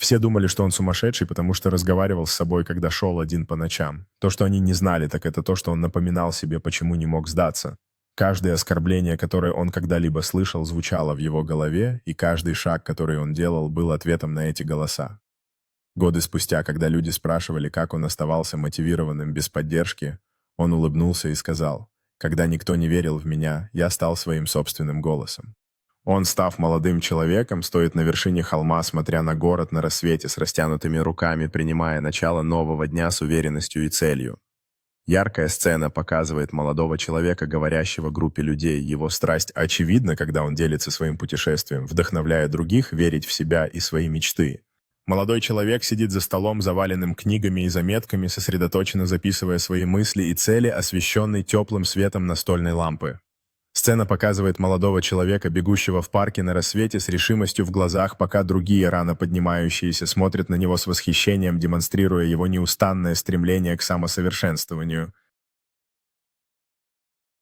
Все думали, что он сумасшедший, потому что разговаривал с собой, когда шел один по ночам. То, что они не знали, так это то, что он напоминал себе, почему не мог сдаться. Каждое оскорбление, которое он когда-либо слышал, звучало в его голове, и каждый шаг, который он делал, был ответом на эти голоса. Годы спустя, когда люди спрашивали, как он оставался мотивированным без поддержки, он улыбнулся и сказал: «Когда никто не верил в меня, я стал своим собственным голосом». Он, став молодым человеком, стоит на вершине холма, смотря на город на рассвете с растянутыми руками, принимая начало нового дня с уверенностью и целью. Яркая сцена показывает молодого человека, говорящего группе людей. Его страсть очевидна, когда он делится своим путешествием, вдохновляя других верить в себя и свои мечты. Молодой человек сидит за столом, заваленным книгами и заметками, сосредоточенно записывая свои мысли и цели, освещенный теплым светом настольной лампы. Сцена показывает молодого человека, бегущего в парке на рассвете с решимостью в глазах, пока другие, рано поднимающиеся, смотрят на него с восхищением, демонстрируя его неустанное стремление к самосовершенствованию.